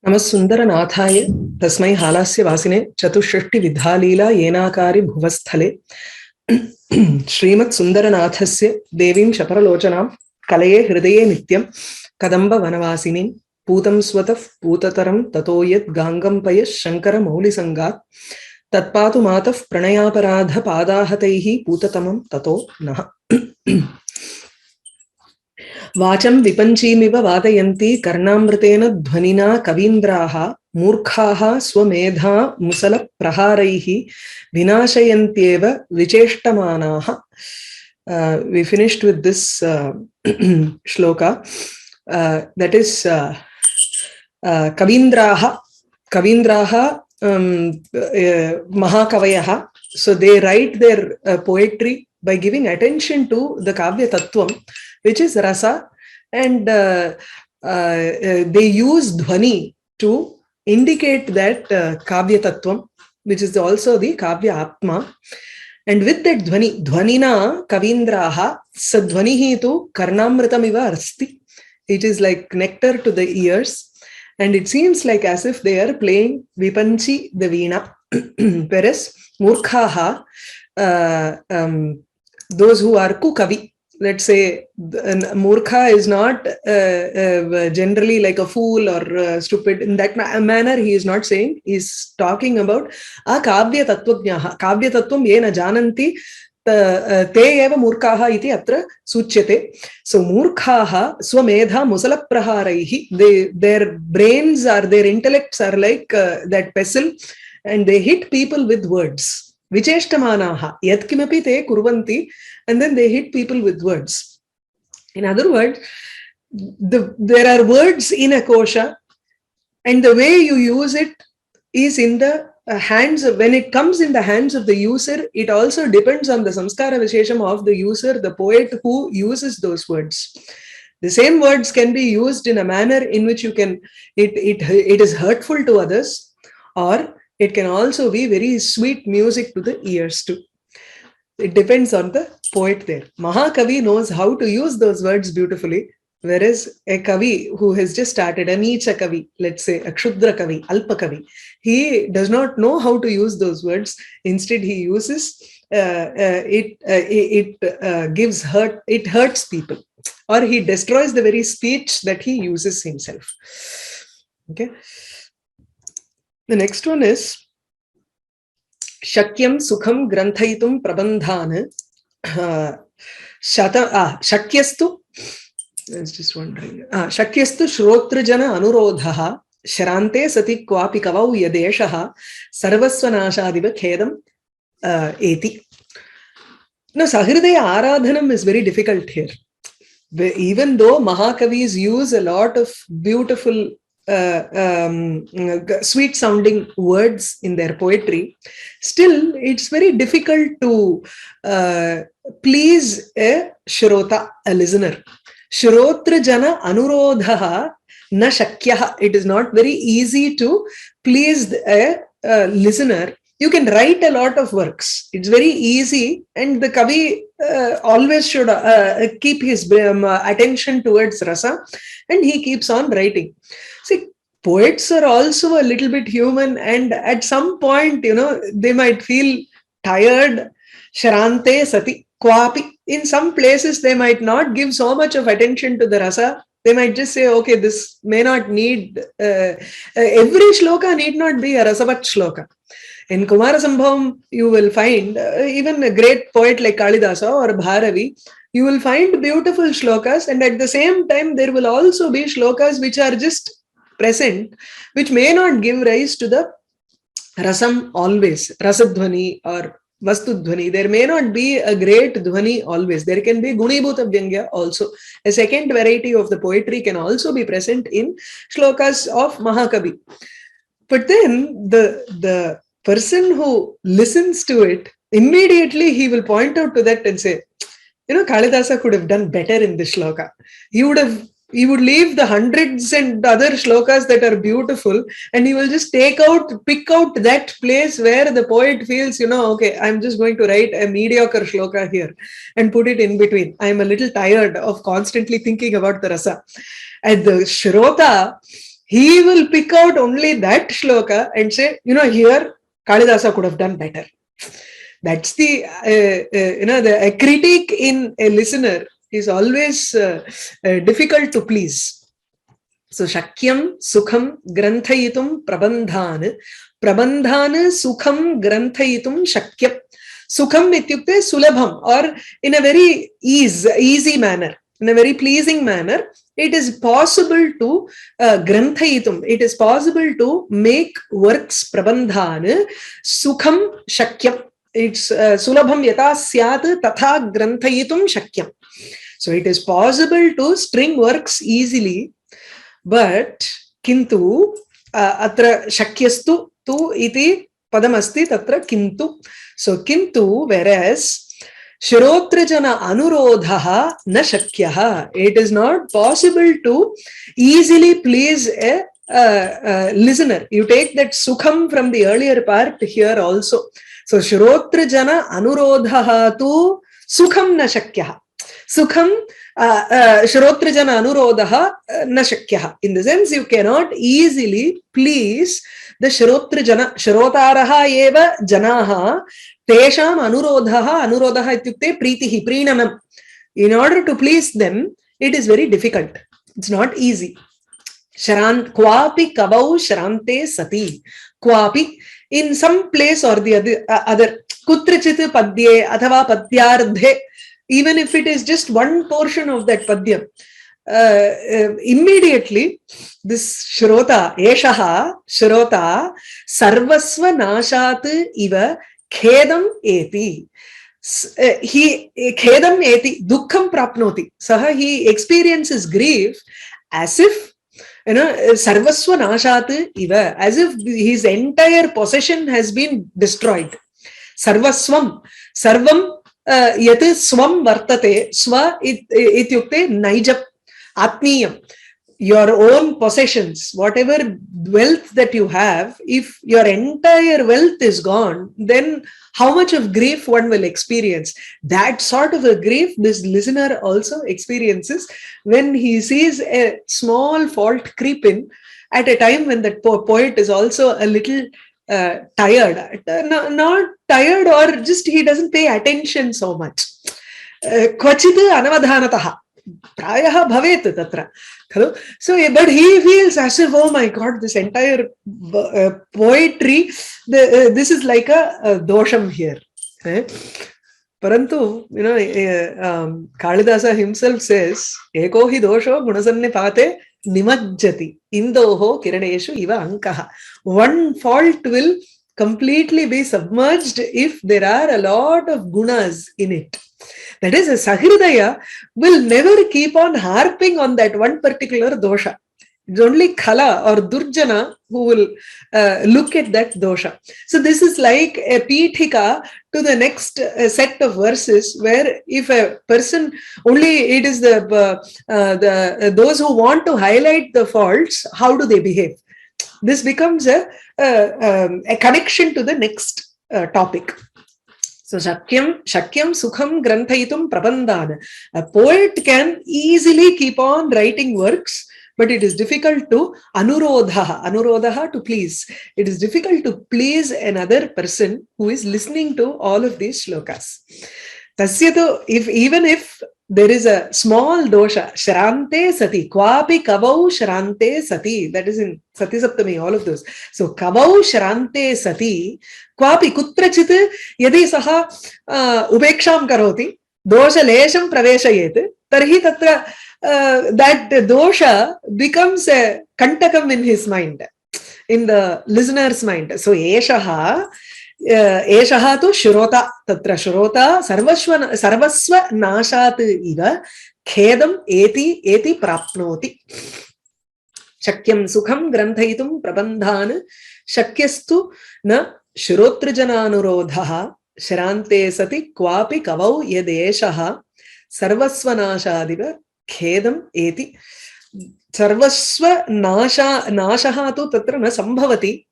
नमस्सुन्दरनाथाय तस्मै हालास्य वासिने चतुष्षष्टि विधालीला येनाकारि भुवस्थले श्रीमत्सुन्दरनाथस्य देवीं शपरलोचनां कलये हृदये नित्यं कदम्बवनवासिनीं पूतं स्वतः पूततरं ततो यद् गाङ्गं पयः शङ्करमौलिसङ्गात् तत्पातु मातः प्रणयापराधपादाहतैः पूततमं ततो नः। वाचं विपञ्चीमिव वादयन्ति कर्णामृतेन ध्वनिना कवीन्द्राः मूर्खाः स्वमेधा मुसलप्रहारैः विनाशयन्त्येव विचेष्टमानाः. We finished with this shloka. That is Kavindraha Mahakavayaha. So they write their poetry by giving attention to the Kavya Tattvam, which is rasa, and they use dhvani to indicate that Kavya Tattvam, which is also the Kavya Atma. And with that dhvani, dhvanina kavindraha sadhvanihi tu karnamritamiva asti. It is like nectar to the ears, and it seems like as if they are playing vipanchi the veena. Whereas murkhaha, those who are kukavi, let's say murkha is not generally like a fool or stupid. In that manner, he is not saying. He is talking about a kavya tattvajnaha. Kavya tattvam ye na jananti te eva murkhaha iti atra suchyate. So murkhaha swamedha musalapraharaihi. Their brains or their intellects are like that pestle, and they hit people with words. Vicheshtamanaha yatkimapi te kurvanti, and then they hit people with words. In other words, there are words in a kosha, and the way you use it is in the hands of, when it comes in the hands of the user, it also depends on the samskara vishesham of the user, the poet who uses those words. The same words can be used in a manner in which you can, it is hurtful to others, or it can also be very sweet music to the ears too. It depends on the poet there. Mahakavi knows how to use those words beautifully, whereas a kavi who has just started, a nicha kavi, let's say a kshudra kavi, alpa kavi, he does not know how to use those words. Instead, he uses it gives hurt, it hurts people, or he destroys the very speech that he uses himself. Okay. The next one is Shakyam Sukham Granthayitum Prabandhan Shakyastu. I was just wondering. Shakyastu Shrotrajana Anurodhaha Sharante Sati Kwapi Kavau Yadeshaha Sarvasvanashadiva Khedam Eti. Now, Sahridaya Aradhanam is very difficult here. Even though Mahakavis use a lot of beautiful sweet sounding words in their poetry, still it's very difficult to please a shrota, a listener. Shrotra jana anurodhaha na shakyaha. It is not very easy to please a listener. You can write a lot of works. It's very easy, and the kavi always should keep his attention towards rasa, and he keeps on writing. See, poets are also a little bit human, and at some point, they might feel tired. Sharante sati kwapi. In some places, they might not give so much of attention to the rasa. They might just say, okay, this may not need, every shloka need not be a rasavat shloka. In Kumarasambhavam, you will find, even a great poet like Kalidasa or Bharavi, you will find beautiful shlokas, and at the same time, there will also be shlokas which are just present, which may not give rise to the rasam always, rasadhvani or vastudhvani. There may not be a great dhvani always. There can be gunibhuta vyangya also. A second variety of the poetry can also be present in shlokas of Mahakavi. But then the person who listens to it, immediately he will point out to that and say, Kalidasa could have done better in this shloka. He would leave the hundreds and other shlokas that are beautiful, and he will just pick out that place where the poet feels, okay, I'm just going to write a mediocre shloka here and put it in between. I'm a little tired of constantly thinking about the rasa. And the shrota he will pick out only that shloka and say, here Kalidasa could have done better. That's the, the critique in a listener is always difficult to please. So, Shakyam Sukham Granthayitum Prabandhan. Prabandhan Sukham Granthayitum Shakyam. Sukham ityukte sulabham, or in a very easy manner, in a very pleasing manner. It is possible to granthayitum. It is possible to make works prabandhan sukham shakyam. It's sulabham yata syat tatha granthayitum shakyam. So it is possible to string works easily, but kintu atra shakyastu tu iti padamasti tatra kintu. So kintu, whereas Shrotrajana anurodhaha na shakyaha. It is not possible to easily please a listener. You take that sukham from the earlier part here also. So Shrotrajana anurodhaha tu sukham na shakyaha. Sukham Shrotrajana anurodhaha na shakyaha. In the sense, you cannot easily please the Shrotrajana. Shrotaraha eva janaha. Tesham anurodhaha ityukte pritihi, prinanam. In order to please them, it is very difficult. It's not easy. Kwapi kavau shrante sati. Kwapi, in some place or the other. Kutrachit padye athava padyardhe. Even if it is just one portion of that padyam, immediately this shrota, eshaha, shrota, sarvasva nashat iva khedam eti. He khedam eti, dukkham prapnoti. Saha, he experiences grief as if, sarvasva nashat iva, as if his entire possession has been destroyed. Sarvasvam, sarvam yat swam vartate, swa ityukte naijam, atmiyam. Your own possessions, whatever wealth that you have, if your entire wealth is gone, then how much of grief one will experience? That sort of a grief this listener also experiences when he sees a small fault creep in at a time when that poet is also a little tired. Not tired, or just he doesn't pay attention so much. Kvachit anavadhanataha. Prayaha bhavet tatra. So, but he feels as if, oh my God, this entire poetry, this is like a dosham here. Parantu, Kalidasa himself says, Eko hi dosho gunasanne pate nimajjati indoho kiraneshu iva ankaha. One fault will completely be submerged if there are a lot of gunas in it. That is, a Sahridaya will never keep on harping on that one particular dosha. It's only Kala or Durjana who will look at that dosha. So this is like a Pithika to the next set of verses, where if a person, only it is those who want to highlight the faults, how do they behave? This becomes a connection to the next topic. So Shakyam Sukham Granthayitum Prabandhan. A poet can easily keep on writing works, but it is difficult to anurodha to please. It is difficult to please another person who is listening to all of these shlokas. Tasyato, even if there is a small dosha, shrante sati, kwapi kavau shrante sati, that is in Sati Saptami, all of those. So kavau shrante sati, kwapi kutrachit yadi saha ubeksham karoti, dosha lesham praveshayet, tarhi tatra that dosha becomes a kantakam in his mind, in the listener's mind. So eshaha tu shrota, tatra shrota sarvasva nashat iva khedam eti prapnoti. Shakyam sukham granthayitum prabandhan shakyastu na shrotrajananurodhaha shrante sati kwapi kavau yadeshaha sarvasva nashadiva khedam eti. Sarvasva nashaha tu tatra na sambhavati.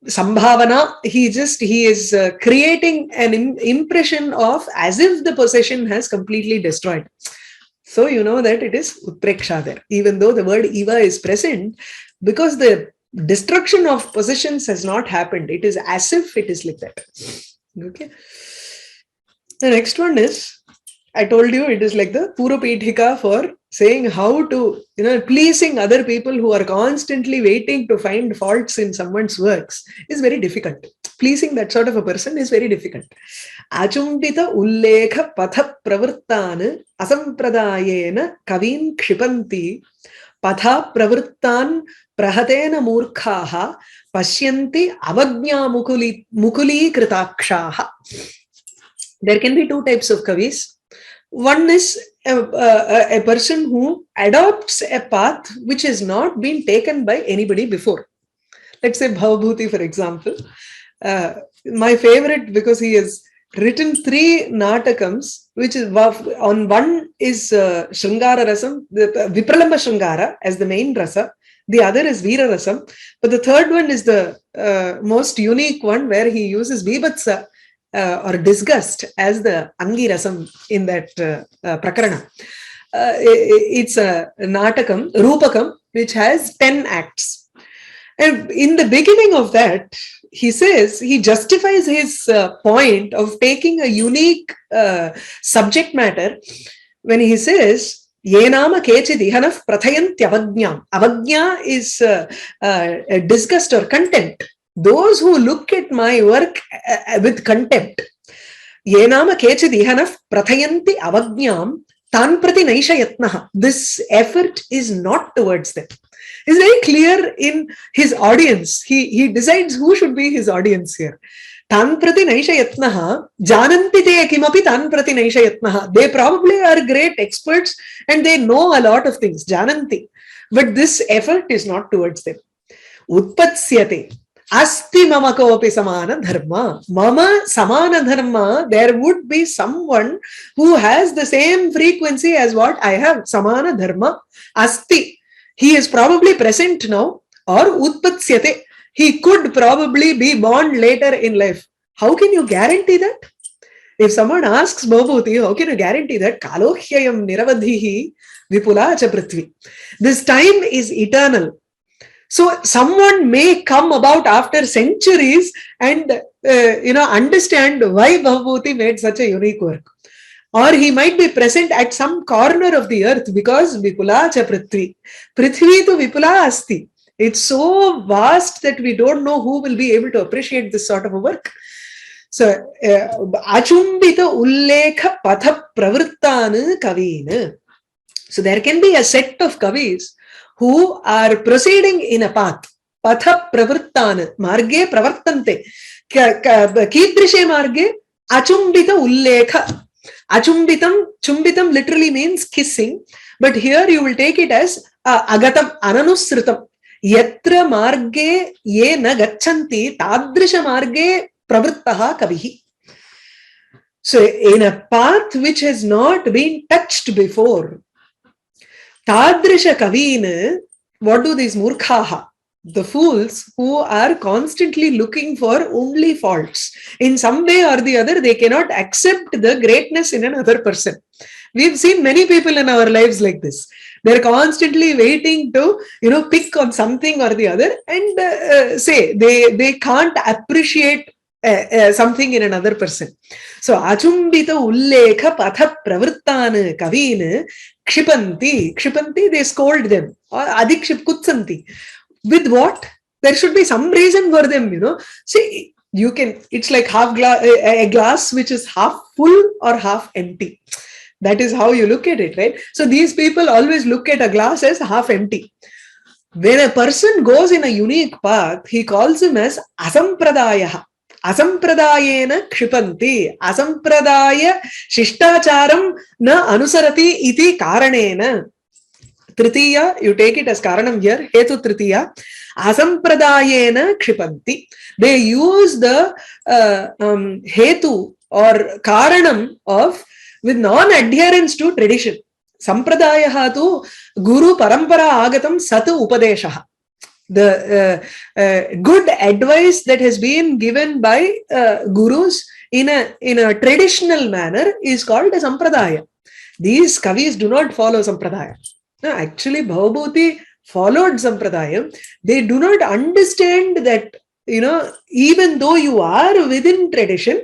Sambhavana, he is creating an impression of as if the possession has completely destroyed. So you know that it is utpreksha there, even though the word eva is present, because the destruction of possessions has not happened. It is as if it is like that. Okay. The next one is, I told you it is like the Purupithika for saying how to, pleasing other people who are constantly waiting to find faults in someone's works is very difficult. Pleasing that sort of a person is very difficult. Achumbita ullekha patha pravrittan asampradayena kavin kshipanti patha pravrittan prahatena murkhaha pashyanti avagnya mukuli kritakshaha. There can be two types of kavis. One is a person who adopts a path which has not been taken by anybody before. Let's say Bhavabhuti, for example. My favorite, because he has written 3 natakams, which is on one is Shringara Rasam, Vipralamba Shringara as the main rasa. The other is Veera Rasam. But the third one is the most unique one, where he uses Vibhatsa or disgust as the Angirasam in that Prakarana. It's a Natakam, Rupakam, which has 10 acts. And in the beginning of that, he says, he justifies his point of taking a unique subject matter when he says, Yenama kechid ihanaf prathayantyavagnyam. Avagnya is disgust or contempt. Those who look at my work with contempt, yenama kechid ihanaf prathayanti avagnyam tan prati naishayatnaha. This effort is not towards them. It's very clear in his audience. He decides who should be his audience here. Tan prati naishayatnaha jananti te kimapi tan prati naishayatnaha. They probably are great experts and they know a lot of things. Jananti. But this effort is not towards them. Utpatsyate. Asti mama kopi samana dharma. Mama samana dharma, there would be someone who has the same frequency as what I have. Samana dharma. Asti. He is probably present now, or utpatsyate. He could probably be born later in life. How can you guarantee that? If someone asks Bhavabhuti, how can you guarantee that? Kalohhyayam niravadhihi vipula cha prithvi. This time is eternal. So someone may come about after centuries and understand why Bhavabhuti made such a unique work. Or he might be present at some corner of the earth, because Vipula cha Prithvi. Prithvi to Vipula asti. It's so vast that we don't know who will be able to appreciate this sort of a work. So, Achumbita ullekha patha pravrittan kavin. So there can be a set of kavis who are proceeding in a path. Patha pravrittan, marge pravartante. Kidrishe marge, achumbita ullekha. Chumbitam literally means kissing, but here you will take it as agatam, ananusritam. Yatra marge ye na gachanti, tadrisha marge pravrittaha kavihi. So in a path which has not been touched before, tadrisha kavine, what do these murkhaha? The fools who are constantly looking for only faults. In some way or the other, they cannot accept the greatness in another person. We've seen many people in our lives like this. They're constantly waiting to, pick on something or the other and say they can't appreciate something in another person. So, achumbita ullekha patha pravrittan kavin kshipanti. Kshipanti, they scold them. Adikship kutsanti. With what? There should be some reason for them, See, it's like a glass which is half full or half empty. That is how you look at it, right? So these people always look at a glass as half empty. When a person goes in a unique path, he calls him as asampradaya. Asampradayena kshipanti. Asampradaya shishtacharam na anusarati iti karanena. Tritiya, you take it as karanam here, hetu tritiya. Asampradayena kshipanti. They use the hetu or karanam of with non-adherence to tradition. Sampradayaha tu guru parampara agatam satu upadeshaha. The good advice that has been given by gurus in a traditional manner is called a sampradaya. These kavis do not follow sampradaya. No, actually, Bhavabhuti followed sampradayam. They do not understand that, even though you are within tradition,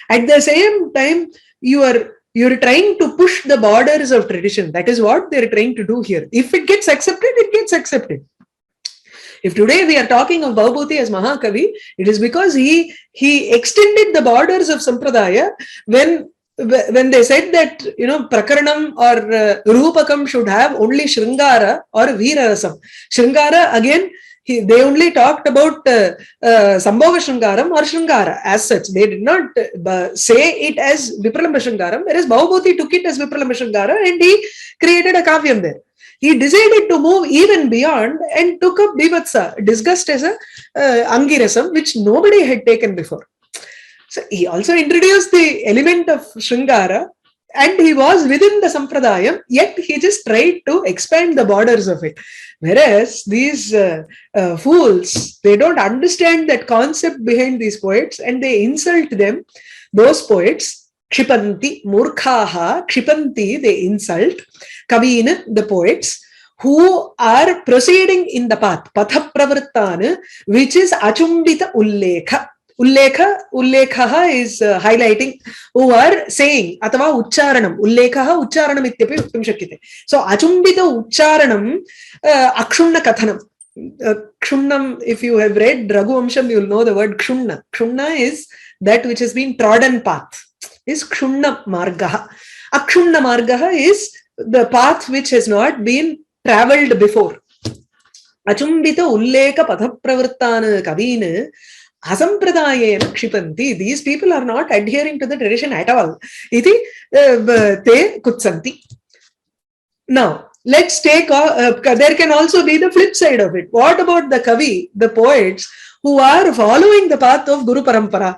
at the same time, you're trying to push the borders of tradition. That is what they're trying to do here. If it gets accepted, it gets accepted. If today we are talking of Bhavabhuti as Mahakavi, it is because he extended the borders of Sampradaya when they said that, Prakaranam or Rupakam should have only Shringara or Veerarasam. Shringara, again, they only talked about Sambhava Shringaram or Shringara as such. They did not say it as Vipralamba Shringaram, whereas Bhavabhuti took it as Vipralamba Shringara and he created a kavyam there. He decided to move even beyond and took up Bivatsa, discussed as a Angirasam, which nobody had taken before. So he also introduced the element of Shringara, and he was within the Sampradayam, yet he just tried to expand the borders of it. Whereas these fools, they don't understand that concept behind these poets and they insult them, those poets. Kshipanti, Murkhaha, Kshipanti, they insult. Kavina, the poets, who are proceeding in the path, Patha Pravrittana, which is Achumbita Ullekha. Ullekha is highlighting, who are saying, Atava Ucharanam, Ullekha, Ucharanam ityapi uktam shakyate. So, Achumbita Ucharanam, Akshunna Kathanam. Kshunnam, if you have read Raghuvamsham, you will know the word Kshunna. Kshunna is that which has been trodden path. Is Kshunna Margaha. Akshunna Margaha is the path which has not been travelled before. Achumbita Ulleka Pathapravrittana Kavina Asampradayena Kshipanti. These people are not adhering to the tradition at all. Iti te kutsanti. Now, let's take, there can also be the flip side of it. What about the Kavi, the poets, who are following the path of Guru Parampara?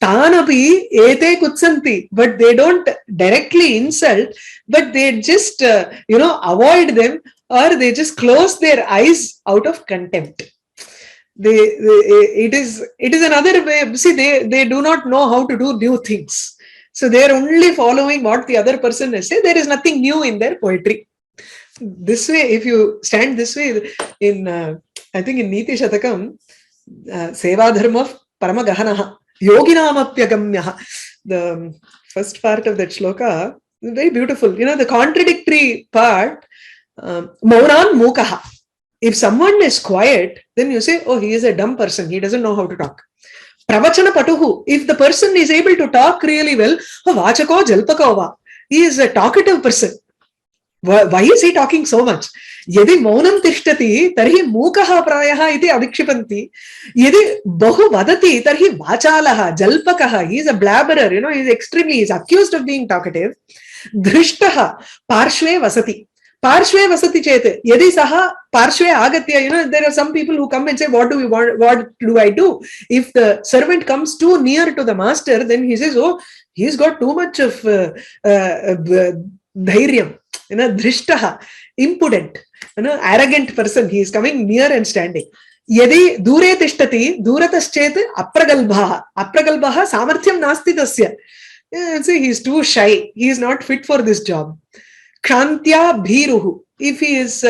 Tanapi ete kutsanti, but they don't directly insult, but they just, avoid them, or they just close their eyes out of contempt. It is another way. See, they do not know how to do new things. So they are only following what the other person has said. There is nothing new in their poetry. This way, if you stand this way, in I think in Niti Shatakam, Seva Dharma Parama Gahanaha, Yoginamapyagamyaha, the first part of that shloka is very beautiful. The contradictory part, Maunan Mukaha. If someone is quiet, then you say, oh, he is a dumb person. He doesn't know how to talk. Pravachana Patuhu. If the person is able to talk really well, Vachako Jalpakova. He is a talkative person. Why is he talking so much? Yadi maunam tishtati, tarhi mukaha prayaha iti avikshipanti. Yadi bahu vadati, tarhi vachalaha, jalpakaha. He is a blabberer, he is accused of being talkative. Drishtaha, parshve vasati. Parshve vasati chete. Yadi saha parshve agatya, there are some people who come and say, what do we want? What do I do? If the servant comes too near to the master, then he says, oh, he's got too much of dhairyam. Drishtaha, impudent, arrogant person. He is coming near and standing. Yadi dure tishtati, durataschet apragalbhaha. Apragalbhaha samarthyam nasti tasya. He is too shy. He is not fit for this job. Kshantya bhiruhu. If he is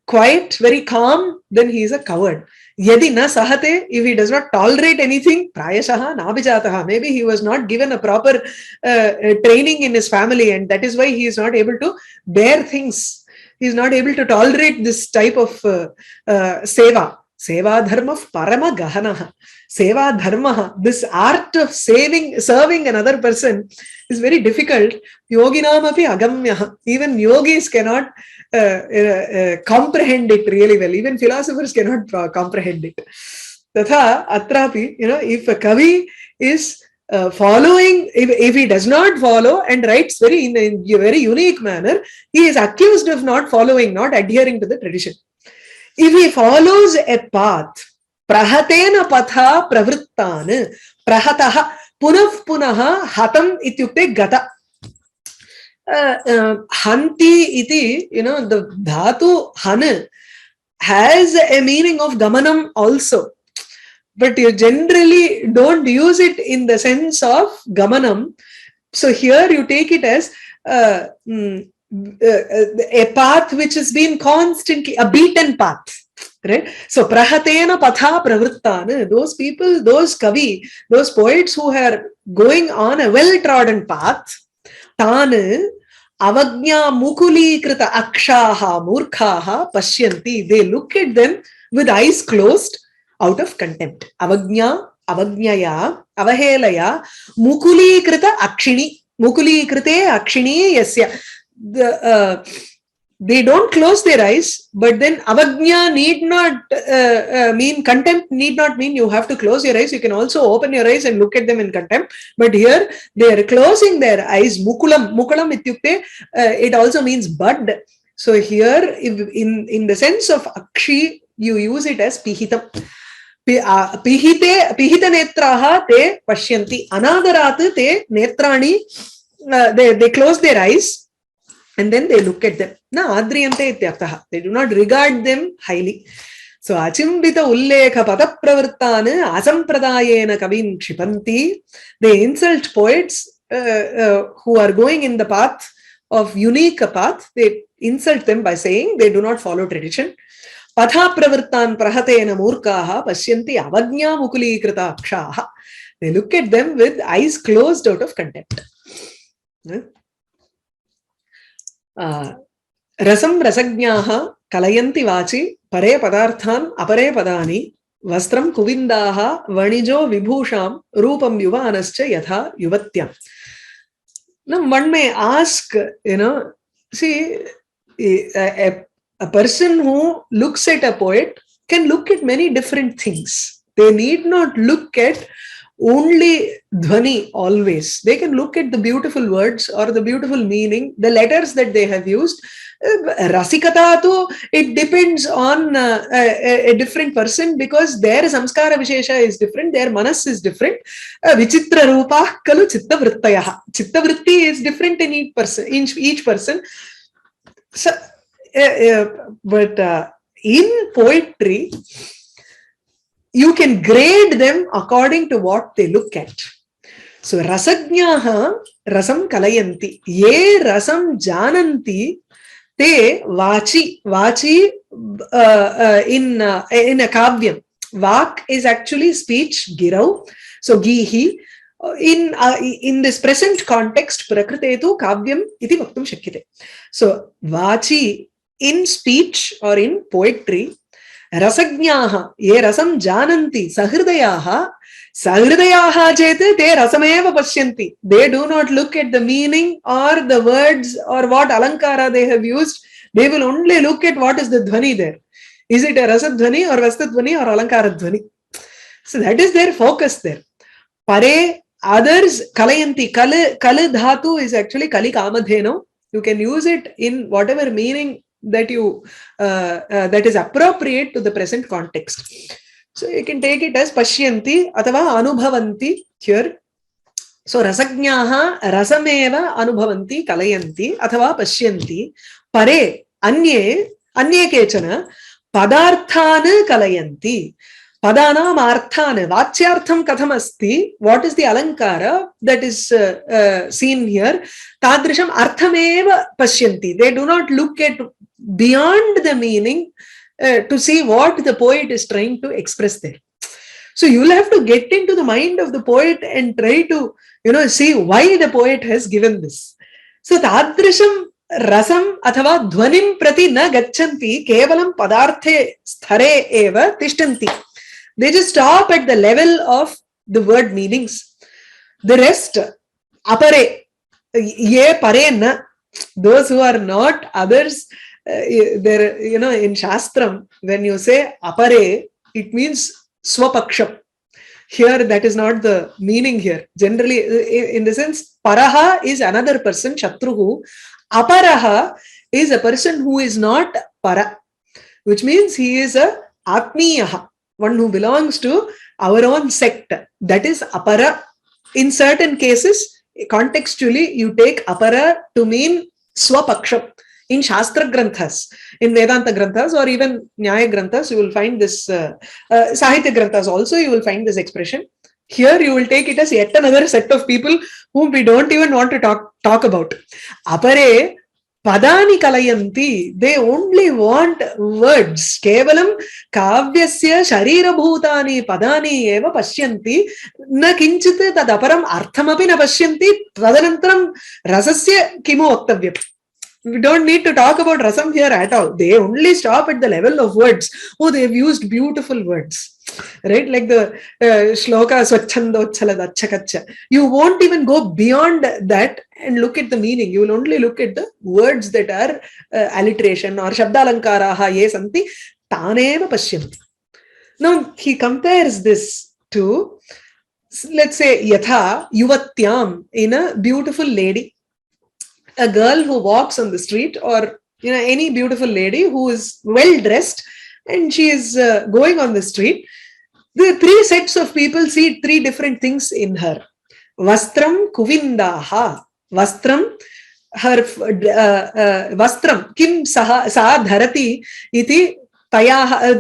quiet, very calm, then he is a coward. Yadi na sahate, if he does not tolerate anything, prayashaha nabhijataha. Maybe he was not given a proper training in his family, and that is why he is not able to bear things. He is not able to tolerate this type of seva. Seva dharma parama gahanaha. Seva dharma, this art of serving another person is very difficult. Yoginam api agamyaha. Even yogis cannot comprehend it really well. Even philosophers cannot comprehend it. Tatha atrapi, if a kavi is following, if he does not follow and writes in a very unique manner, he is accused of not following, not adhering to the tradition. If he follows a path, prahatena patha pravrittan, prahataha punaha hatam ityukte gata. Hanti iti, the dhatu han has a meaning of gamanam also. But you generally don't use it in the sense of gamanam. So here you take it as a path which has been constantly a beaten path. Right? So prahatena patha pravrittana, those people, those kavi, those poets who are going on a well-trodden path, tanu avagnya mukulikrita akshaha murkhaha pashyanti, they look at them with eyes closed out of contempt. Avagnya, avagnyaya, avahelaya, mukulikrita akshini, mukulikrite akshini yasya. They don't close their eyes, but then avagnya need not mean, contempt need not mean you have to close your eyes. You can also open your eyes and look at them in contempt. But here they are closing their eyes. Mukulam, mukulam ityukte, it also means bud. So here, in the sense of akshi, you use it as pihitam. Pihita netraha te pashyanti. Anadarat te netrani, they close their eyes. And then they look at them. Na adriyante ityartha. They do not regard them highly. So achimbita ullekha padapravartana asampradayena kavin kshipanti. They insult poets who are going in the path of unique path. They insult them by saying they do not follow tradition. Patha pravartan prahatena murkaha pashyanti avagnya mukulikrita akshaha. They look at them with eyes closed out of contempt. Rasam rasagnaha kalayanti vachi pare padarthan apare padani vastram kuvindaha vanijo vibhusham rupam yuvanascha yatha yuvatyam. Now one may ask, see, a person who looks at a poet can look at many different things. They need not look at only dhvani always. They can look at the beautiful words or the beautiful meaning, the letters that they have used. Rasikata to, it depends on a different person because their samskara vishesha is different, their manas is different. Vichitra rupa kalu chitta vrittayaha. Chitta vritti is different in each person. So, but in poetry, you can grade them according to what they look at. So, rasagnaha rasam kalayanti. Ye rasam jananti te vachi. Vachi in a kavyam. Vak is actually speech, girau. So, gihi. In this present context, prakritetu kavyam iti vaktum shakyate. So, vachi in speech or in poetry, rasagnaha, ye rasam jananti, sahridayaha chete te rasameva pashyanti. They do not look at the meaning or the words or what alankara they have used. They will only look at what is the dhvani there. Is it a rasadhvani or vastadhvani or alankara dhvani? So that is their focus there. Pare, others, kalayanti, kala dhatu is actually kali kamadheno. You can use it in whatever meaning that you that is appropriate to the present context. So you can take it as pashyanti atava anubhavanti here. So rasagnaha rasameva anubhavanti kalayanti atava pashyanti pare anye kechana padarthana kalayanti. Padanam arthana vachyartham katham asti. What is the alankara that is seen here? Tadrisham arthameva pashyanti. They do not look at beyond the meaning to see what the poet is trying to express there. So you will have to get into the mind of the poet and try to, see why the poet has given this. So tadrisham rasam athava dhvanim prati na gachanti kevalam padarthe sthare eva tishtanti. They just stop at the level of the word meanings. The rest, apare, ye pare na, those who are not others, there, in Shastram, when you say apare, it means swapaksham. Here, that is not the meaning here. Generally, in the sense, paraha is another person, shatruhu. Aparaha is a person who is not para, which means he is a atmiyaha, one who belongs to our own sect. That is apara. In certain cases, contextually, you take apara to mean swapaksham. In Shastra Granthas, in Vedanta Granthas, or even Nyaya Granthas, you will find this, Sahitya Granthas also, you will find this expression. Here you will take it as yet another set of people whom we don't even want to talk about. Apare padani kalayanti, they only want words. Kevalam kavyasya sharira bhutani padani eva pashyanti na kinchit tadaparam arthamapi na pashyanti tadanantaram rasasya kimu vaktavyam. We don't need to talk about rasam here at all. They only stop at the level of words. Oh, they've used beautiful words, right? Like the Shloka swachhandochala. You won't even go beyond that and look at the meaning. You will only look at the words that are alliteration or shabdalankaraha ye santi taneva pashyanti. Now he compares this to, let's say, yatha yuvatyam, in a beautiful lady. A girl who walks on the street, or any beautiful lady who is well dressed and she is going on the street, the three sets of people see three different things in her. Vastram kuvindaha. Vastram, her vastram kim sa dharati iti tayaha,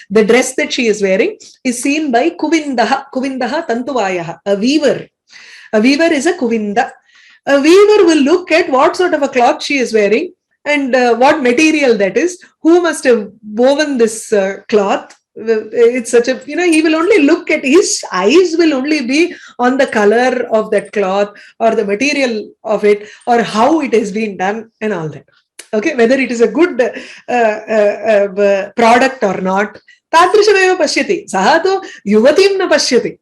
the dress that she is wearing is seen by kuvindaha. Kuvindaha tantuvayaha, a weaver. A weaver is a kuvinda. A weaver will look at what sort of a cloth she is wearing and what material that is, who must have woven this cloth. It's such a, he will only look at, his eyes will only be on the color of that cloth or the material of it or how it has been done and all that. Okay, whether it is a good product or not. Tadrishameva pashyati. Sahato yuvatim na pashyati.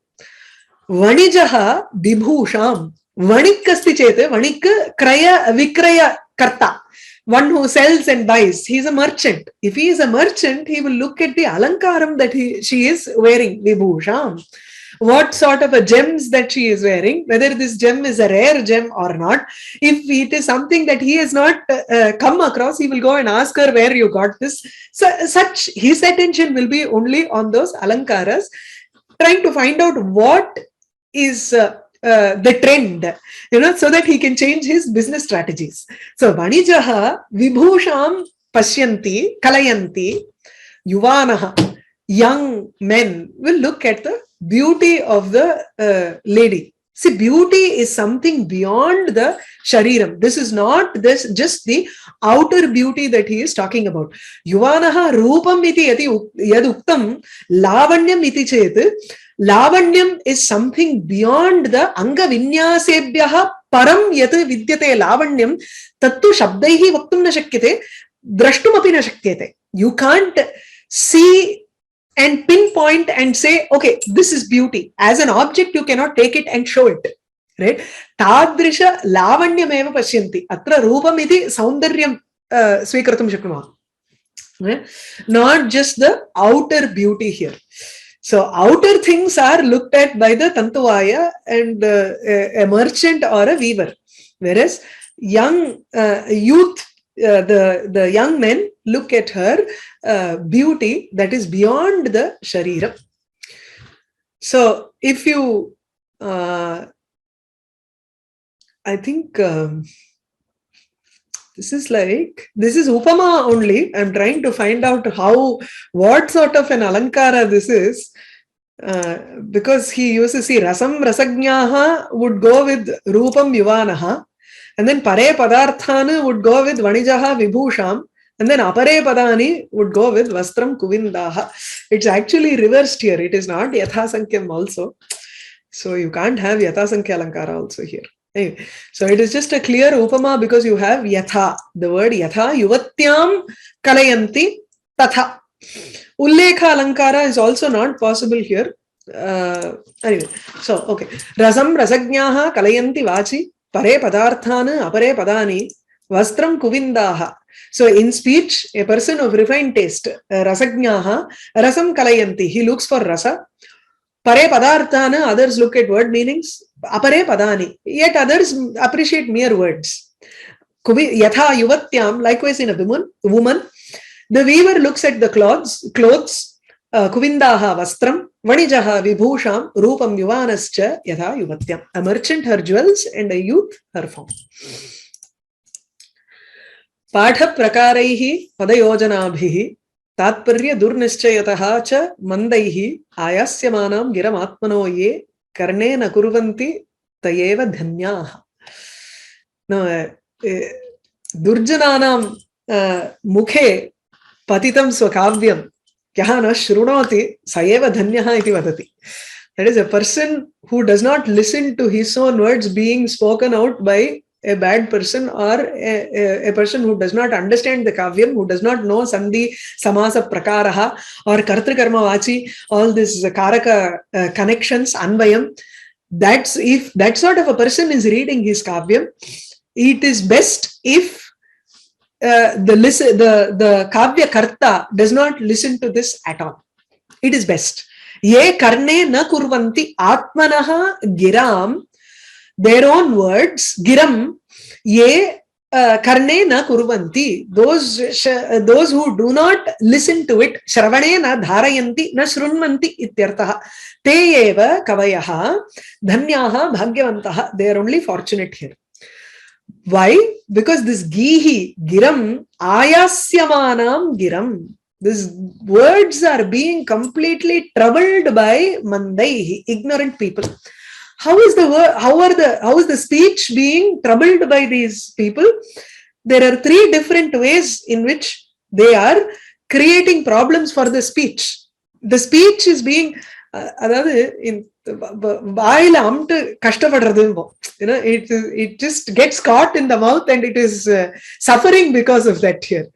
Vanijaha vibhusham. Vanik kasti chete, vanik kraya vikraya karta. One who sells and buys. He is a merchant. If he is a merchant, he will look at the alankaram that she is wearing, vibhusham. What sort of a gems that she is wearing, whether this gem is a rare gem or not. If it is something that he has not come across, he will go and ask her where you got this. So, such his attention will be only on those alankaras, trying to find out what is the trend, so that he can change his business strategies. So, Vanijaha vibhusham pashyanti kalayanti yuvanaha, young men will look at the beauty of the lady. See, beauty is something beyond the shariram. This is not just the outer beauty that he is talking about. Yuvanaha rupam iti yaduktam lavanyam iti chet. Lavanyam is something beyond the anga vinyasebhyaha param yat vidyate lavanyam tattu shabdaihi vaktum na shakyate drashtumapi na shakyate. You can't see and pinpoint and say, okay, this is beauty. As an object, you cannot take it and show it. Right? Tadrisha lavanyam eva pashyanti. Atra rupam iti saundaryam svikaratum shaknumaha. Right? Not just the outer beauty here. So outer things are looked at by the tantuvaya and a merchant or a weaver. Whereas young youth, the young men look at her beauty that is beyond the sharira. So if you, I think this is upama only. I'm trying to find out what sort of an alankara this is. Because he uses, rasam rasagnaha would go with rupam yuvanaha, and then pare padarthana would go with vanijaha vibhusham, and then apare padani would go with vastram kuvindaha. It's actually reversed here. It is not yathasankyam also. So you can't have yathasankhya alankara also here. Anyway, so it is just a clear upama because you have yatha, the word yatha, yuvatyam kalayanti tatha. Ullekha alankara is also not possible here. Anyway, so okay. Rasam rasagnaha kalayanti vachi pare padarthana apare padani vastram kuvindaha. So in speech, a person of refined taste, rasagnaha, rasam kalayanti, he looks for rasa. Pare padarthana, others look at word meanings. Apare padani, yet others appreciate mere words. Yatha yuvatyam, likewise in a woman, the weaver looks at the clothes, kuvindaha vastram, vanijaha vibhusham, rupam yuvanascha, yatha yuvatyam. A merchant her jewels and a youth her form. Patha prakaraihi padayojanabhihi tatparya durnischayataha cha mandaihi ayasyamanam giram atmano ye karne na kuruvanti tayeva dhanyaha. Now, durjananam mukhe patitam swakavyam kyaha na shrunoti sayeva dhanyaha iti vadati. That is, a person who does not listen to his own words being spoken out by a bad person, or a person who does not understand the kavyam, who does not know sandhi, samasa prakaraha, or kartrikarma vachi, all these karaka connections, anvayam. That's, if that sort of a person is reading his kavyam, it is best if the kavya karta does not listen to this at all. It is best. Ye karne na kurvanti atmanaha giram, their own words, giram, ye karne na kurvanti, those who do not listen to it, shravane na dharayanti na shrunvanti ityartaha, te eva kavayaha dhanyaha bhagyavantaha, they are only fortunate here. Why? Because this gihi, giram, ayasyamanam giram, these words are being completely troubled by mandaihi, ignorant people. How is the speech being troubled by these people? There are three different ways in which they are creating problems for the speech. The speech is being it just gets caught in the mouth and it is suffering because of that here.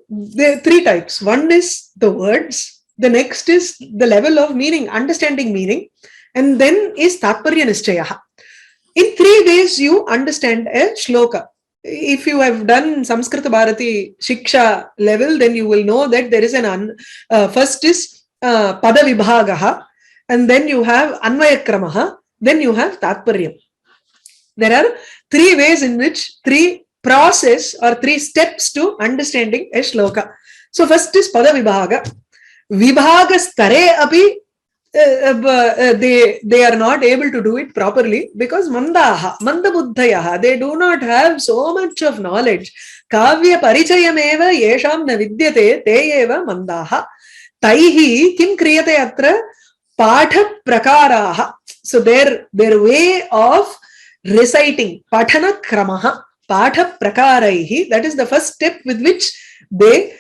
There are three types. One is the words, the next is the level of meaning, understanding meaning, and then is tatparya nischaya. In three ways you understand a shloka. If you have done Sanskrit Bharati Shiksha level, then you will know that there is an first is pada vibhagaha, and then you have anvayakramaha, then you have tatparyam. There are three ways in which, three process or three steps to understanding a shloka. So first is pada vibhaga. Vibhaga stare api they are not able to do it properly because mandaha, mandabuddhayaha, they do not have so much of knowledge. Kavya parichayameva yesham na vidyate te eva mandaha. Taihi kim kriyate atra patha prakaraha. So their way of reciting, patana kramaha, patha prakaraihi, that is the first step with which they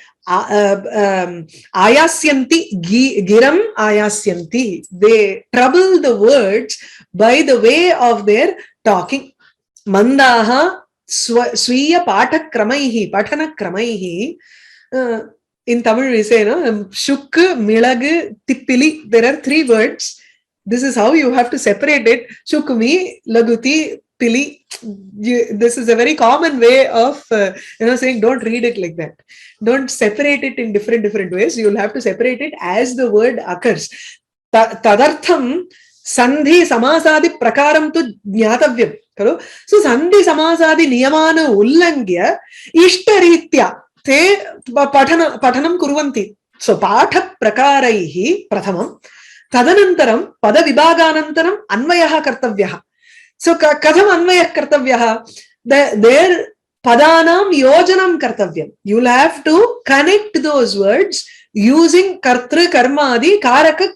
ayasyanti, giram ayasyanti, they trouble the words by the way of their talking. Mandaha swiya patha kramaihi, patana kramaihi. In Tamil we say, no, shuk, milagu, tippili. There are three words. This is how you have to separate it. Shukmi, laguti, pili. This is a very common way of saying don't read it like that. Don't separate it in different ways. You will have to separate it as the word occurs. Tadartham sandhi samasadi prakaram tu jnatavyam. So sandhi samasadi niyamana ullangya ishtaritya te patanam kurvanti. So patha prakaraihi prathamam. Tadanantaram pada vibhaganantaram anvayaha kartavyaha. So katham anvayah kartavyaha, their padanam yojanam kartavyam. You will have to connect those words using kartru karmadi karaka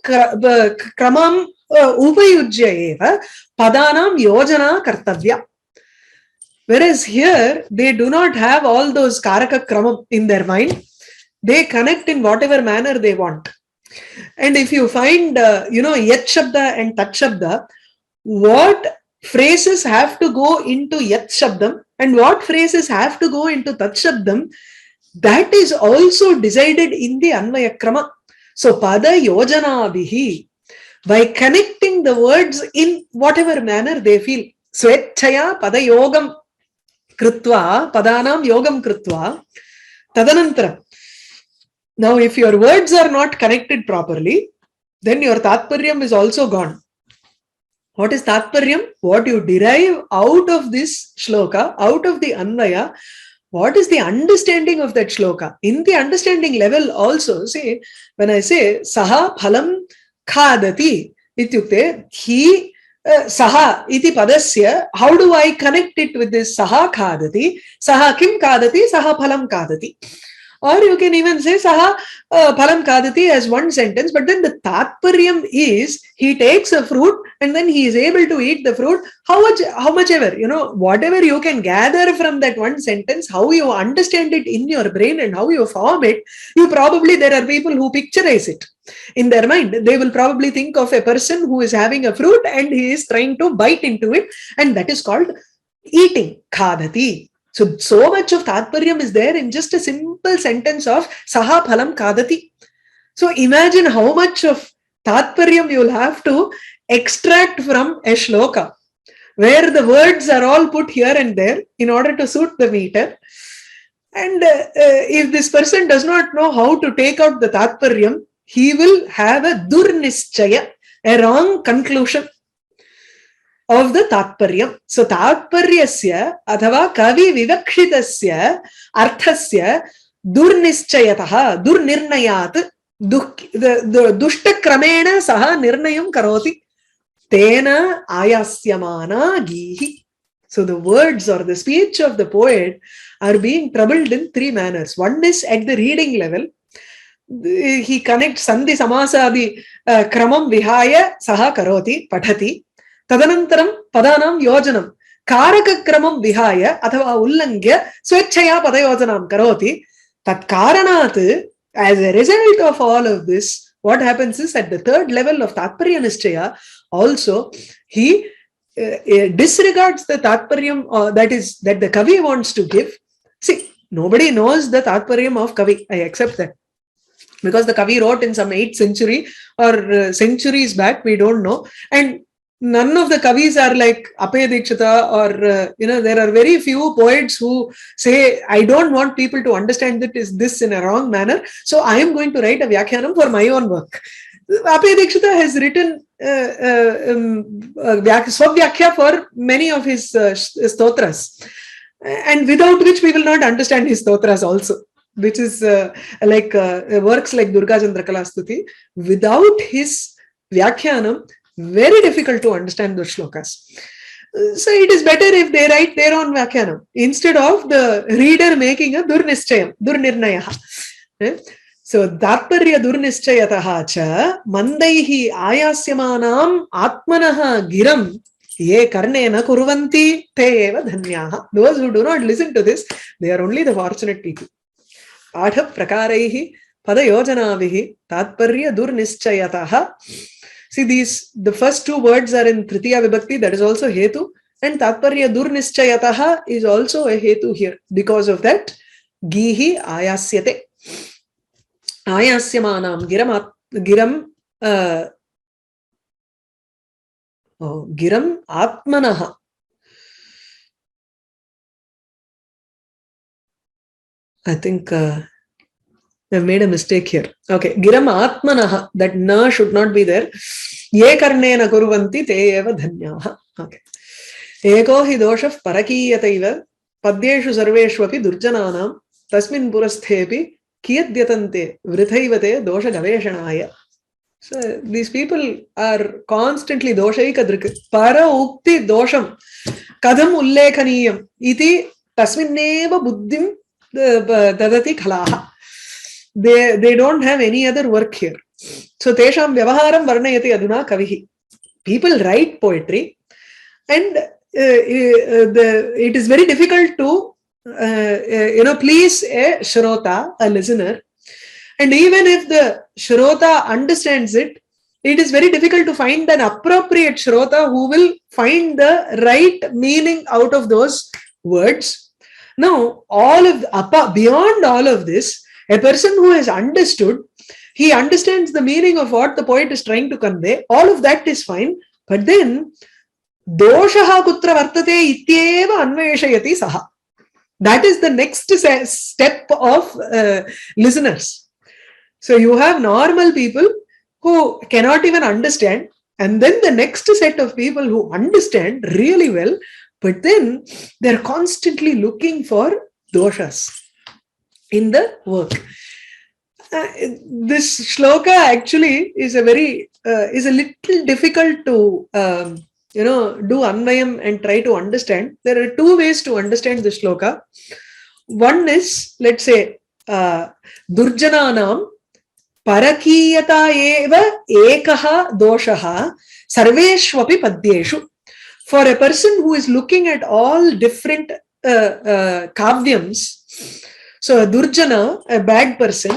kramam upayujya eva padanam yojana kartavya. Whereas here they do not have all those karaka kramam in their mind. They connect in whatever manner they want. And if you find yat shabda and tat shabda, what phrases have to go into yat shabdam and what phrases have to go into tat shabdam, that is also decided in the anvayakrama. So pada yojana bihi, by connecting the words in whatever manner they feel. Swechaya pada yogam krutva, padanam yogam krutva, tadanantaram. Now, if your words are not connected properly, then your tatparyam is also gone. What is tatparyam? What you derive out of this shloka, out of the anvaya, what is the understanding of that shloka? In the understanding level also, see, when I say saha phalam khadati, ityukte, he saha iti padasya, how do I connect it with this saha khadati? Saha kim khadati? Saha phalam khadati. Or you can even say Saha Phalam Kadati as one sentence, but then the Tatparyam is he takes a fruit and then he is able to eat the fruit. How much ever, whatever you can gather from that one sentence, how you understand it in your brain and how you form it, there are people who picturize it in their mind. They will probably think of a person who is having a fruit and he is trying to bite into it, and that is called eating, khadati. So much of Tatparyam is there in just a simple sentence of Saha Phalam Kadati. So imagine how much of Tatparyam you'll have to extract from a shloka, where the words are all put here and there in order to suit the meter. And if this person does not know how to take out the Tatparyam, he will have a durnischaya, a wrong conclusion of the Tatparyam. So Tatparyasya athava kavi vivakshitasya arthasya durnischayataha, durnirnayat, the dushtakramena saha nirnayam karoti, tena ayasyamana gihi. So the words or the speech of the poet are being troubled in three manners. One is at the reading level. He connects sandhi samasadi kramam vihaya saha karoti, pathati. Tadanantaram padanam yojanam karaka kramam vihaya athava ullangya swechchaya padayojanam karoti. Tat karanat, as a result of all of this, what happens is at the third level of Tatparya Nishchaya, also he disregards the Tatparyam that the Kavi wants to give. See, nobody knows the Tatparyam of Kavi. I accept that. Because the Kavi wrote in some 8th century or centuries back, we don't know. And none of the Kavis are like Apaya Dikshita or, there are very few poets who say, I don't want people to understand this in a wrong manner. So I am going to write a Vyakhyanam for my own work. Apaya Dikshita has written Swavyakhya for many of his stotras, and without which we will not understand his stotras also, which is works like Durga Chandra Kalastuti. Without his Vyakhyanam, very difficult to understand those shlokas. So it is better if they write their own Vyakhyanam instead of the reader making a durnirnayaha. So Tatparya durnischayataha cha mandaihi ayasyamanam atmanaha giram ye karnena kurvanti te eva dhanyaha. Those who do not listen to this, they are only the fortunate people. Patha prakaraihi padayojanavihi tatparya durnischayataha. See, the first two words are in Tritiya Vibhakti, that is also Hetu, and Tatparya durnischayataha is also a Hetu here. Because of that, gihi ayasyate. Ayasyamanam giram atmanaha. I think I've made a mistake here. Okay, giram atmanaha, that na should not be there. Ye karnena kuruvanti te eva dhanyaha. Okay. Eko hi doshah parakiyataiva padyeshu sarveshu api durjananam tasmin purasthepi kiyadyatante vrithaivate dosha gaveshanaya. So these people are constantly doshaika drik. Para ukti dosham kadam ullekhaniyam iti tasminneva buddhim dadati khalaha. They don't have any other work here. So tesham vyavaharam varnayati aduna kavihi. People write poetry, and it is very difficult to please a shrota, a listener. And even if the shrota understands it, it is very difficult to find an appropriate shrota who will find the right meaning out of those words. Now, beyond all of this, a person who has understood, he understands the meaning of what the poet is trying to convey. All of that is fine. But then, doshaha kutra vartate ityeva anveshayati saha. That is the next step of listeners. So you have normal people who cannot even understand, and then the next set of people who understand really well, but then they're constantly looking for doshas in the work. This shloka actually is a little difficult to do anvayam and try to understand. There are two ways to understand the shloka. One is, let's say, Durjananam parakiyata eva ekaha doshaha sarveshvapi padyeshu. For a person who is looking at all different kavyams, so a Durjana, a bad person,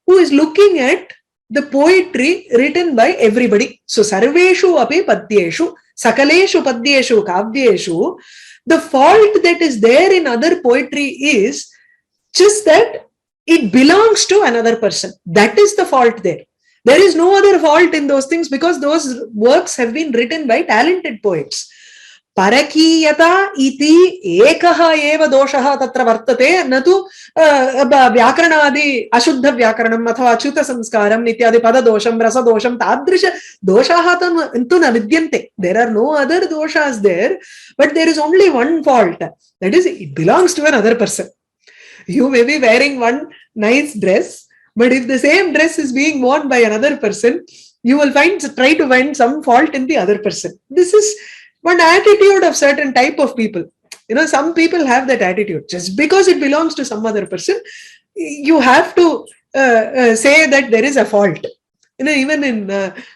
who is looking at the poetry written by everybody. So sarveshu api padyeshu, sakaleshu padyeshu kavyeshu, the fault that is there in other poetry is just that it belongs to another person. That is the fault there. There is no other fault in those things because those works have been written by talented poets. Parakiyata iti ekaha eva doshaha tatra vartate natu vyakaranaadi ashuddha vyakaranam athava achyuta samskaram nityadi pada dosham rasa dosham tadrisha doshaha tu na vidyante. There are no other doshas there, but there is only one fault. That is, it belongs to another person. You may be wearing one nice dress, but if the same dress is being worn by another person, you will try to find some fault in the other person. This is one attitude of certain type of people. Some people have that attitude. Just because it belongs to some other person, you have to say that there is a fault. Even in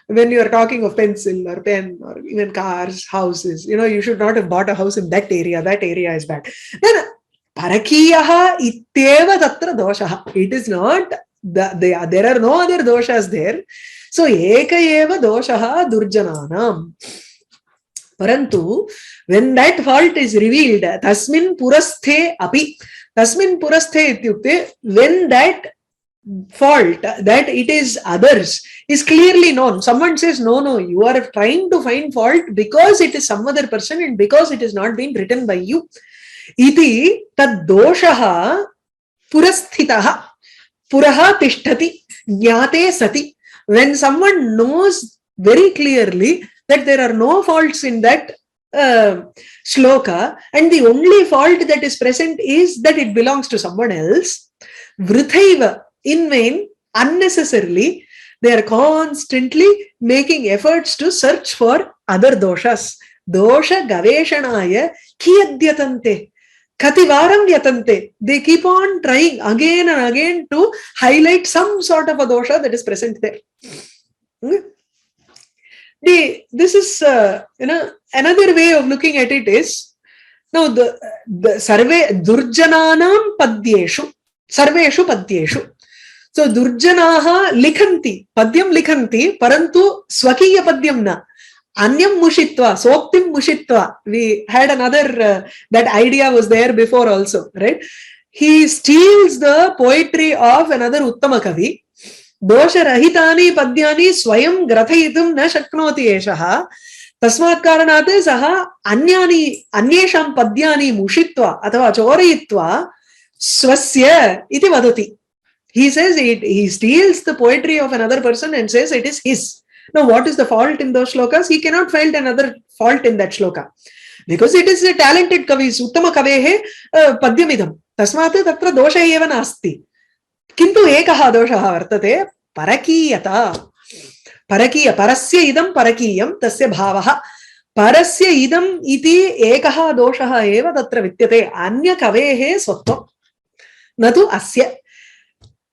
when you are talking of pencil or pen or even cars, houses, you should not have bought a house in that area. That area is bad. Then Parakiyaha ityeva tatra doshaha. It is not, there are no other doshas there. So eka eva doshaha durjananam. Parantu, when that fault is revealed, tasmin purasthe api. Tasmin purasthe ityukte, when that fault, that it is others, is clearly known. Someone says, no, you are trying to find fault because it is some other person and because it is not been written by you. Iti tad doshaha purasthitaha puraha tishtati jnate sati. When someone knows very clearly that there are no faults in that shloka and the only fault that is present is that it belongs to someone else, vrithaiva, in vain, unnecessarily, they are constantly making efforts to search for other doshas. Dosha gaveshanaya kiyadyatante. Kativaram yatante. They keep on trying again and again to highlight some sort of a dosha that is present there. This is, another way of looking at it is, now the sarve durjananam padyeshu, sarveshu padyeshu. So durjanaha likhanti, padyam likhanti, parantu swakiya padyam na. Anyam mushitva, soktim mushitva. We had another, that idea was there before also, right? He steals the poetry of another Uttama Kavi. Dosha rahitani padyani swayam grathayitum na shaknoti eshaha. Tasmat karanate saha anyesham padyani mushitva athava chorayitva swasya iti vadati. He says he steals the poetry of another person and says it is his. Now, what is the fault in those shlokas? He cannot find another fault in that shloka. Because it is a talented kavi, uttama kavehe padyamidam. Tasmate tatra dosha eva nasti. Kintu ekaha doshaha vartate parakiyata. Parakiya, parasya idam parakiyam tasya bhavaha. Parasya idam iti ekaha doshaha eva tatra vidyate. Anya kavehe swatvam. Natu asya.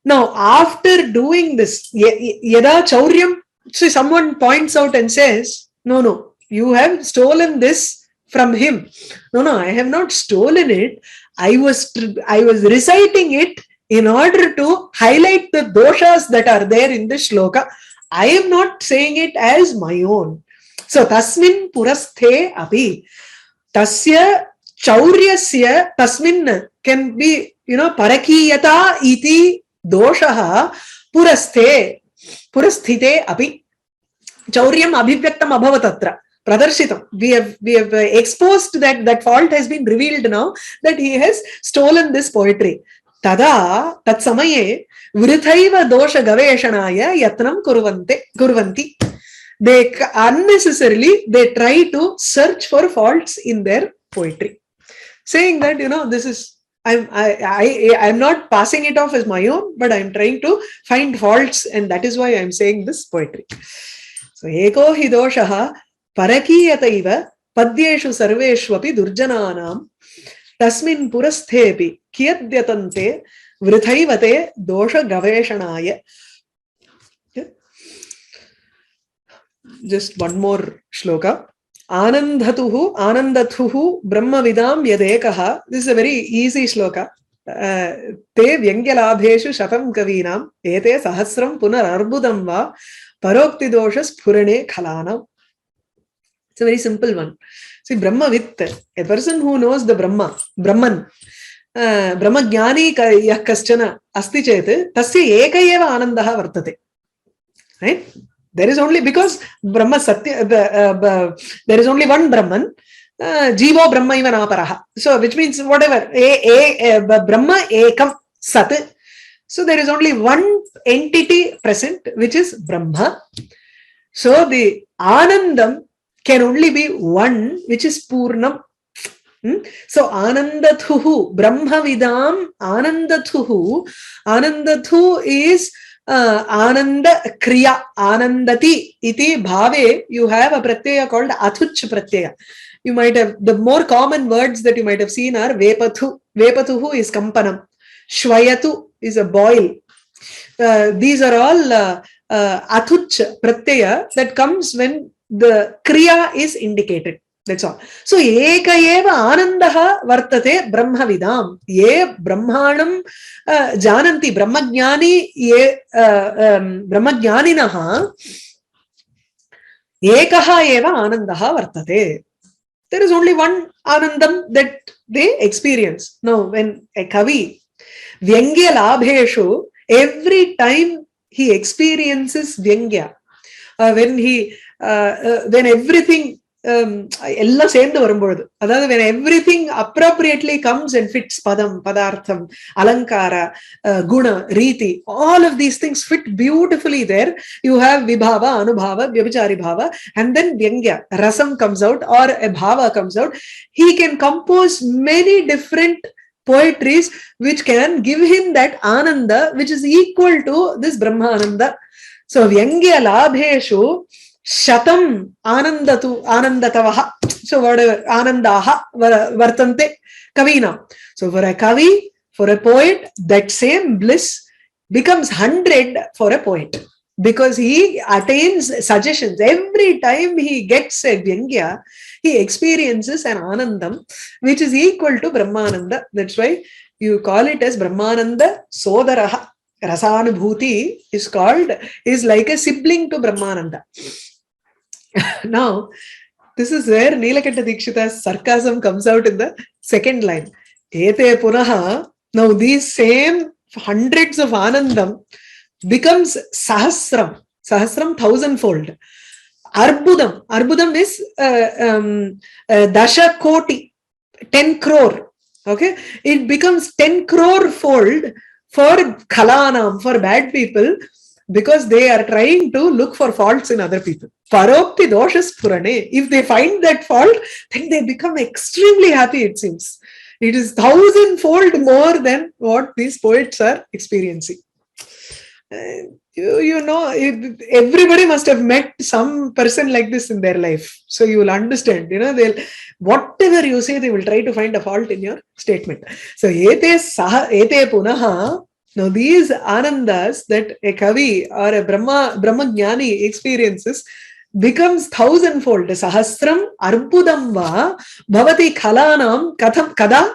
Now, after doing this, yada chauryam, so someone points out and says, no, you have stolen this from him. No, I have not stolen it. I was reciting it in order to highlight the doshas that are there in the shloka. I am not saying it as my own. So, tasmin purasthe api. Tasya chauryasya tasmin can be, parakiyata iti doshaha purasthite api. Chauryam abhivyaktam abhavatatra. Pradarshittam. We have exposed that fault has been revealed now, that he has stolen this poetry. Tada tat samaye vrithaiva dosha gaveshanaya yatnam kurvanti. They unnecessarily try to search for faults in their poetry, saying that this is, I'm not passing it off as my own, but I'm trying to find faults, and that is why I'm saying this poetry. So eko hi doshaha parakiyataiva padyeshu sarveshvapi durjananam tasmin purasthepi kiyadyatante Vrithaivate dosha gaveshanaya. Just one more shloka. Anandatuhu, anandathuhu, brahmavidam yadekaha. This is a very easy shloka. Te vyangyalabheshu shatam kavinam, ete sahasram punar arbudam va, parokti dosha spurane khalanam. It's a very simple one. See, Brahmavit, a person who knows the Brahman, Brahmajnani yah kaschana asti chet, tasya eka eva anandaha vartate. Right? There is only, because Brahma Satya, there is only one Brahman, Jivo Brahma iva naparaha. So, which means whatever, Brahma ekam sat. So, there is only one entity present, which is Brahma. So, the Anandam can only be one, which is Purnam. So, Anandathuhu, Brahmavidam, Anandathu is Ananda Kriya, Anandati iti bhave. You have a pratyaya called Athuch pratyaya. You might have, the more common words that you might have seen are Vepathu. Vepathu is Kampanam. Shvayatu is a boil. These are all Athuch pratyaya that comes when the Kriya is indicated. That's all. So, eka eva anandaha vartate brahmavidam. Ye brahmanam jananti brahmajnani ye brahmajnaninaha ekaha eva anandaha vartate. There is only one anandam that they experience. Now, when a kavi vyangya labheshu, every time he experiences vyangya, when everything எல்லாம் சேர்ந்து வரும்பொழுது, அதாவது when everything appropriately comes and fits, padam, padartham, alankara, guna, riti, all of these things fit beautifully there. You have vibhava, anubhava, vyabhichari bhava, and then vyangya, rasam comes out or a bhava comes out. He can compose many different poetries which can give him that ananda which is equal to this brahma ananda. So vyangya labheshu Shatam anandatavaha. So whatever, anandaha vartante kavina. So for a kavi, for a poet, that same bliss becomes 100 for a poet. Because he attains suggestions. Every time he gets a vyangya, he experiences an anandam, which is equal to Brahmananda. That's why you call it as Brahmananda Sodaraha. Rasanubhuti is like a sibling to Brahmananda. Now, this is where Nilakanta Dikshita's sarcasm comes out in the second line. Ete punaha. Now, these same hundreds of anandam becomes sahasram, thousandfold. Arbudam is dasha koti, 10 crore. Okay, it becomes 10 crore fold for khalanam, for bad people, because they are trying to look for faults in other people. Parokti doshas purane. If they find that fault, then they become extremely happy, it seems. It is 1,000-fold more than what these poets are experiencing. You know, everybody must have met some person like this in their life. So you will understand, you know, whatever you say, they will try to find a fault in your statement. So, ete punaha. Now, these anandas that a kavi or a brahmajnani experiences becomes 1,000-fold. Sahasram arbudam va bhavati khalanam katham kada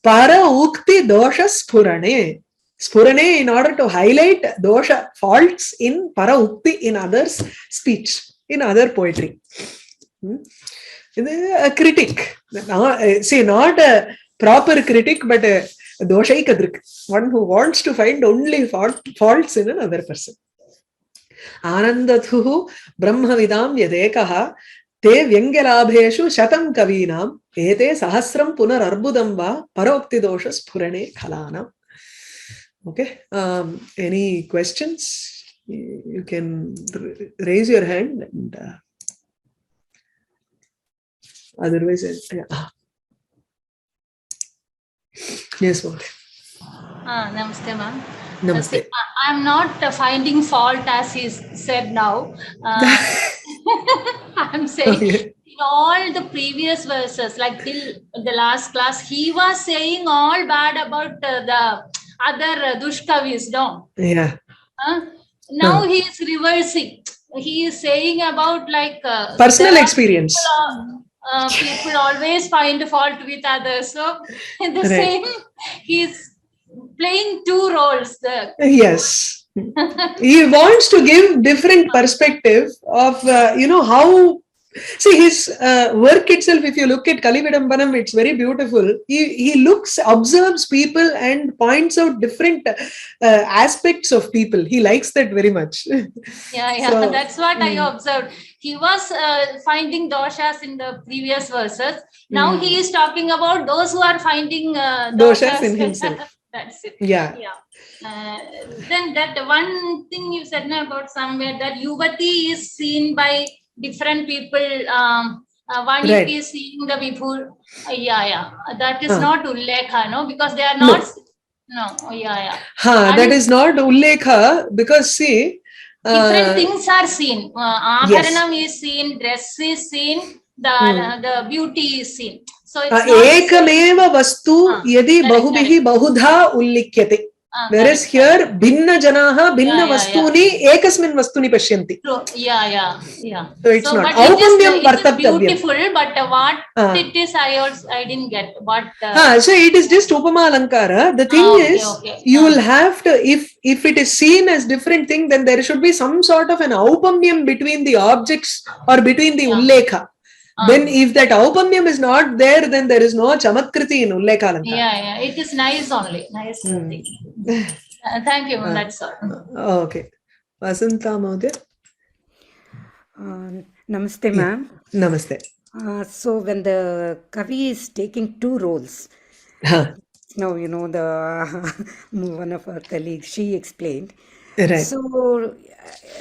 para ukti dosha spurane. Spurane in order to highlight dosha, faults in para ukti, in others' speech, in other poetry. A critic. See, not a proper critic, but a doshaikadrik, one who wants to find only faults in another person. Anandathuhu brahmavidam yadekaha te vyangyalabheshu shatam kavinam ete sahasram punar arbudam va parokti dosha spurane khalanam. Okay. Any questions? You can raise your hand, and otherwise, yeah. Yes, ma'am. Namaste, ma'am. Namaste. I'm not finding fault as he said now. I'm saying in all the previous verses, like till the last class, he was saying all bad about the other Dushkavis, no? Yeah. Now he is reversing. He is saying about like Personal experience. People always find fault with others. So in the same, he is playing two roles there. Yes. He wants to give different perspective of, how. See, his work itself, if you look at Kalividambanam, it's very beautiful. He observes people and points out different aspects of people. He likes that very much. Yeah, So, that's what I observed. He was finding doshas in the previous verses. Now he is talking about those who are finding doshas in himself. That's it. Yeah. Then that one thing you said about somewhere that Yuvati is seen by different people. One is seeing the Vibhur. That is not Ullekha, no? Because they are not. No. That is not Ullekha because see. Different things are seen. Abharanam is seen, dress is seen, the beauty is seen. So it's Ekameva vastu yadi bahubihi bahudha ullikyate. Whereas here, bhinna janaha bhinna vastuni ekasmin vastuni pashyanti. So it's not. Aupamyam vartavyavyam. Beautiful, but what it is, I didn't get. What? So it is just upama alankara. The thing is, you will have to, if it is seen as different thing, then there should be some sort of an aupamyam between the objects or between the ullekha. Then if that aupamyam is not there, then there is no chamakriti in ullekha alankara. It is nice only. Nice thing. Thank you, that's all. Okay. Vasanta Mahodaya. Namaste, ma'am. Namaste. So when the Kavi is taking two roles, now the one of our colleagues, she explained. Right. So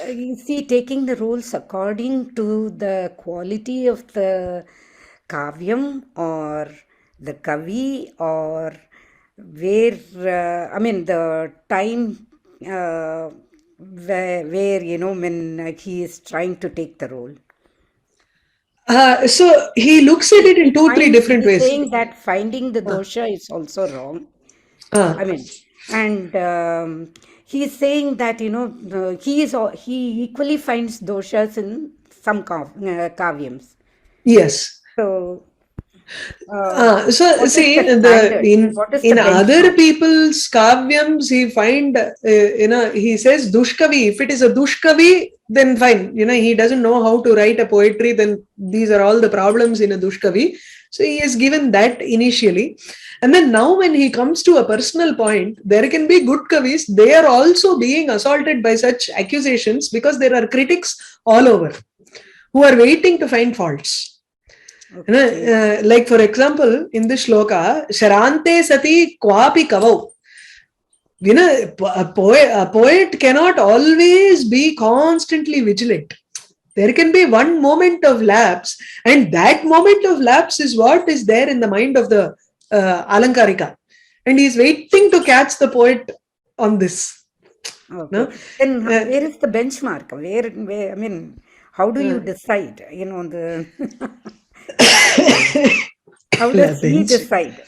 you see, taking the roles according to the quality of the kavyam or the kavi, or where the time where when he is trying to take the role. So he looks at it in three different ways. Saying that finding the dosha is also wrong. And he is saying that he equally finds doshas in some kavyams. Yes. So see, in other people's kavyams, he find he says dushkavi. If it is a dushkavi, then fine. He doesn't know how to write a poetry. Then these are all the problems in a dushkavi. So he is given that initially. And then now when he comes to a personal point, there can be good kavis. They are also being assaulted by such accusations because there are critics all over who are waiting to find faults. Okay. Like for example, in the shloka, Sharante Sati Kwapi Kavau. A poet cannot always be constantly vigilant. There can be one moment of lapse, and that moment of lapse is what is there in the mind of the Alankarika. And he is waiting to catch the poet on this. Okay. No? Then where is the benchmark? Where how do you decide? How does he decide?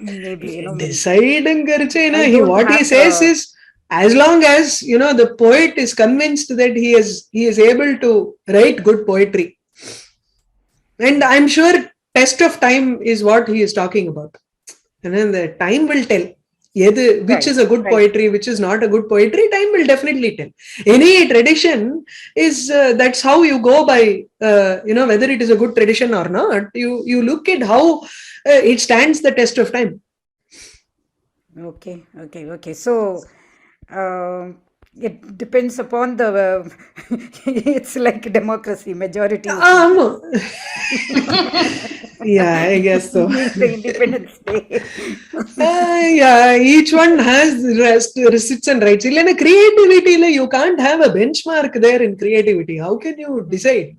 Maybe deciding what he says is, as long as the poet is convinced that he is able to write good poetry, and I'm sure test of time is what he is talking about, and then the time will tell which is a good poetry, which is not a good poetry. Time will definitely tell. Any tradition is that's how you go by whether it is a good tradition or not. You look at how it stands the test of time. Okay. So it depends upon the it's like democracy, majority. Yeah, I guess so. Independence Day. Each one has receipts and rights. In creativity, you can't have a benchmark there in creativity. How can you decide?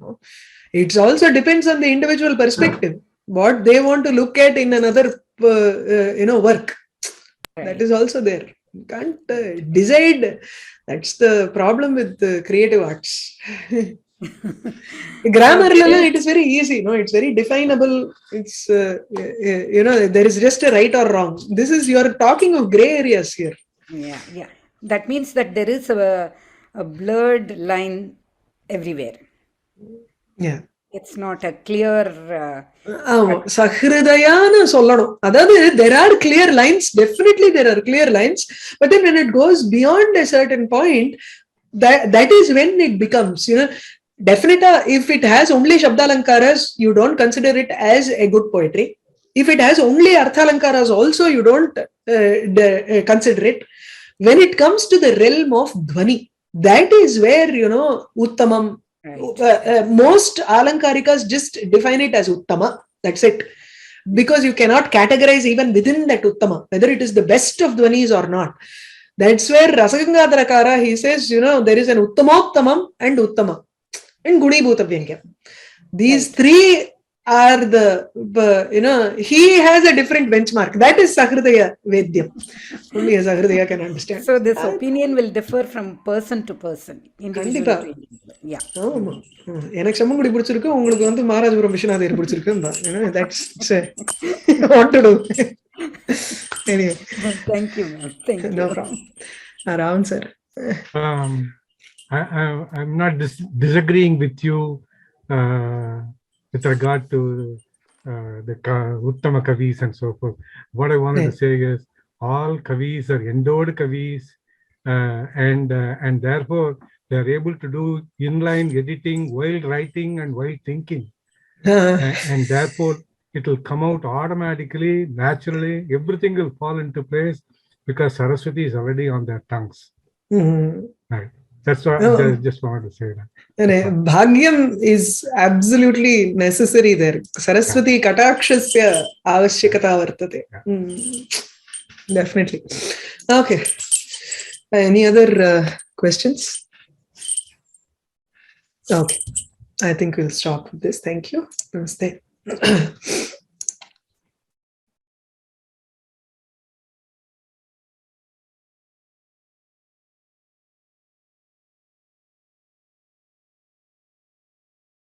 It also depends on the individual perspective, what they want to look at in another work. That is also there. You can't decide. That's the problem with the creative arts. Grammar, it is very easy. It's very definable. It's there is just a right or wrong. You're talking of gray areas here. Yeah. That means that there is a blurred line everywhere. Yeah. It's not a clear. Sahridayana sollanum. Adadu, there are clear lines. Definitely there are clear lines. But then when it goes beyond a certain point, that is when it becomes, definita, if it has only Shabdalankaras, you don't consider it as a good poetry. If it has only Arthalankaras also, you don't consider it. When it comes to the realm of Dhvani, that is where, Uttamam, Right. most Alankarikas just define it as Uttama. That's it. Because you cannot categorize even within that Uttama, whether it is the best of Dhvanis or not. That's where Rasagangadharakara, he says, there is an Uttamoktamam and Uttama and Gunibhuta Vyangyam. These Right. three are he has a different benchmark. That is Sahridaya Vedyam. Only a Sahridaya can understand. So this opinion will differ from person to person, individual to individual. Yeah. ஆமா. எனக்கு செம்மங்குடி பிடிச்சிருக்கு, உங்களுக்கு வந்து மகாராஜபுரம் விஸ்வநாதர் பிடிச்சிருக்குன்னு தான். That's what to do. Anyway. Thank you, ma'am. Thank you. No problem. Ravan sir. I'm not disagreeing with you with regard to the Uttama Kavis and so forth. What I wanted to say is all Kavis are endowed Kavis, and therefore they are able to do inline editing while writing and while thinking. And therefore it will come out automatically, naturally. Everything will fall into place because Saraswati is already on their tongues. Right. That's what I just wanted to say that. Bhagyam is absolutely necessary there. Saraswati katakshasya avashyakata vartate. Definitely. Okay. Any other questions? Okay. I think we'll stop with this. Thank you. Namaste.